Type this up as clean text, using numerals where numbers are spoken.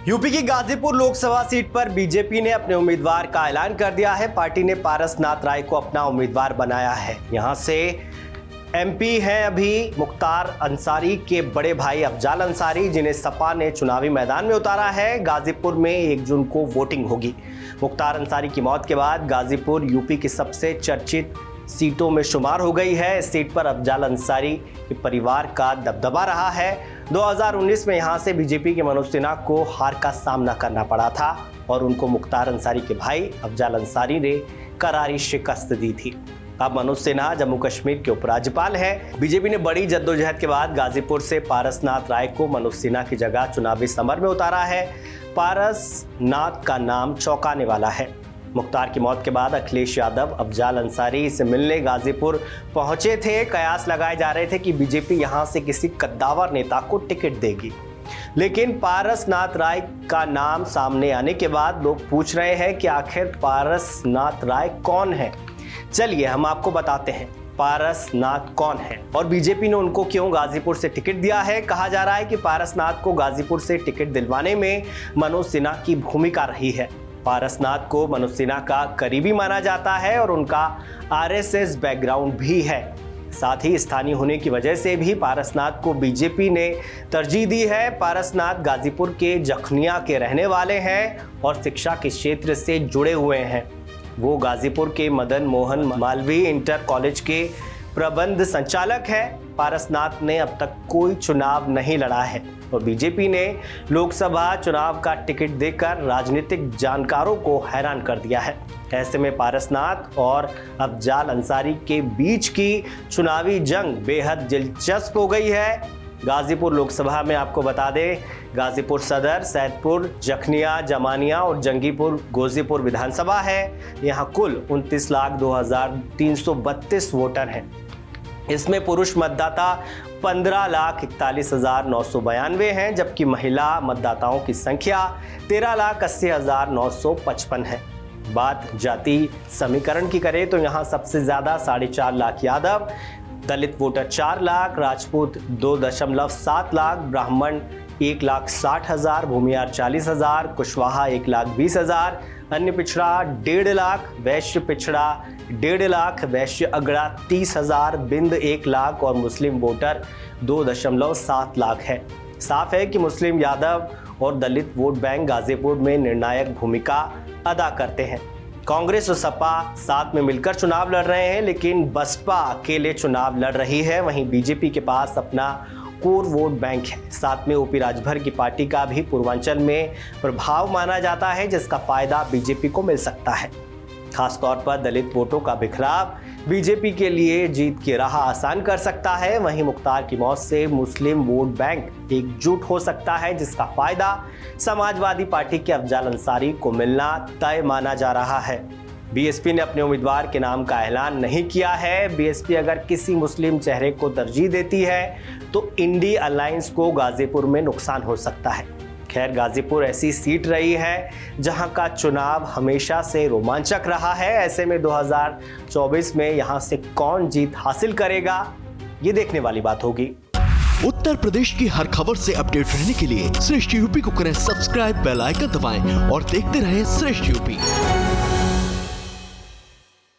UP की Ghazipur Lok Sabha seat पर BJP ने अपने उम्मीदवार का ऐलान कर दिया है। पार्टी ने पारस नाथ राय को अपना उम्मीदवार बनाया है। यहां से एमपी हैं अभी मुख्तार अंसारी के बड़े भाई अफजाल अंसारी, जिन्हें सपा ने चुनावी मैदान में उतारा है। गाजीपुर में 1 जून को वोटिंग होगी। मुख्तार अंसारी की मौत के बाद गाजीपुर यूपी की सबसे चर्चित सीटों में शुमार हो गई है। इस सीट पर अफजाल अंसारी के परिवार का दबदबा रहा है। 2019 में यहां से बीजेपी के मनोज सिन्हा को हार का सामना करना पड़ा था और उनको मुख्तार अंसारी के भाई अफजाल अंसारी ने करारी शिकस्त दी थी। अब मनोज सिन्हा जम्मू कश्मीर के उपराज्यपाल हैं। बीजेपी ने बड़ी जद्दोजहद के बाद गाजीपुर से पारस नाथ राय को मनोज सिन्हा की जगह चुनावी समर में उतारा है। पारस नाथ का नाम चौंकाने वाला है। मुख्तार की मौत के बाद अखिलेश यादव अफजाल अंसारी से मिलने गाजीपुर पहुंचे थे। कयास लगाए जा रहे थे कि बीजेपी यहां से किसी कद्दावर नेता को टिकट देगी, लेकिन पारस नाथ राय का नाम सामने आने के बाद लोग पूछ रहे हैं कि आखिर पारस नाथ राय कौन है। चलिए हम आपको बताते हैं पारस नाथ कौन है और बीजेपी ने उनको क्यों गाजीपुर से टिकट दिया है। कहा जा रहा है कि पारस नाथ को गाजीपुर से टिकट दिलवाने में मनोज सिन्हा की भूमिका रही है। पारस नाथ को मनोज सिन्हा का करीबी माना जाता है और उनका आरएसएस बैकग्राउंड भी है। साथ ही स्थानीय होने की वजह से भी पारस नाथ को बीजेपी ने तरजीह दी है। पारस नाथ गाजीपुर के जखनिया के रहने वाले हैं और शिक्षा के क्षेत्र से जुड़े हुए हैं। वो गाजीपुर के मदन मोहन मालवीय इंटर कॉलेज के प्रबंध संचालक है। पारस नाथ ने अब तक कोई चुनाव नहीं लड़ा है और बीजेपी ने लोकसभा चुनाव का टिकट देकर राजनीतिक जानकारों को हैरान कर दिया है। ऐसे में पारस नाथ और अफजाल अंसारी के बीच की चुनावी जंग बेहद दिलचस्प हो गई है। गाजीपुर लोकसभा में आपको बता दें, गाजीपुर सदर, सैदपुर, जखनिया, जमानिया और जंगीपुर गोजीपुर विधानसभा है। यहाँ कुल 29,02,332 वोटर हैं। इसमें पुरुष मतदाता 15,41,992 हैं, जबकि महिला मतदाताओं की संख्या 13,80,955 है। बात जाति समीकरण की करें तो यहाँ सबसे ज्यादा 4.5 लाख यादव, दलित वोटर 4 लाख, राजपूत 2.7 लाख, ब्राह्मण 1,60,000, भूमियार 40,000, कुशवाहा 1,20,000, अन्य पिछड़ा 1.5 लाख, वैश्य पिछड़ा 1.5 लाख, वैश्य अगड़ा 30,000, बिंद 1 लाख और मुस्लिम वोटर 2.7 लाख है। साफ है कि मुस्लिम यादव और दलित वोट बैंक गाजीपुर में निर्णायक भूमिका अदा करते हैं। कांग्रेस और सपा साथ में मिलकर चुनाव लड़ रहे हैं, लेकिन बसपा अकेले चुनाव लड़ रही है। वहीं बीजेपी के पास अपना कोर वोट बैंक है। साथ में ओपी राजभर की पार्टी का भी पूर्वांचल में प्रभाव माना जाता है, जिसका फायदा बीजेपी को मिल सकता है। खासतौर पर दलित वोटों का बिखराव बीजेपी के लिए जीत की राह आसान कर सकता है। वहीं मुख्तार की मौत से मुस्लिम वोट बैंक एकजुट हो सकता है, जिसका फायदा समाजवादी पार्टी के अफजाल अंसारी को मिलना तय माना जा रहा है। बीएसपी ने अपने उम्मीदवार के नाम का ऐलान नहीं किया है। बीएसपी अगर किसी मुस्लिम चेहरे को तरजीह देती है तो इंडी अलायंस को गाजीपुर में नुकसान हो सकता है। खैर, गाजीपुर ऐसी सीट रही है जहां का चुनाव हमेशा से रोमांचक रहा है। ऐसे में 2024 में यहां से कौन जीत हासिल करेगा, ये देखने वाली बात होगी। उत्तर प्रदेश की हर खबर से अपडेट रहने के लिए श्रेष्ठ यूपी को करें सब्सक्राइब, बेल आइकन दबाएं और देखते रहें श्रेष्ठ यूपी।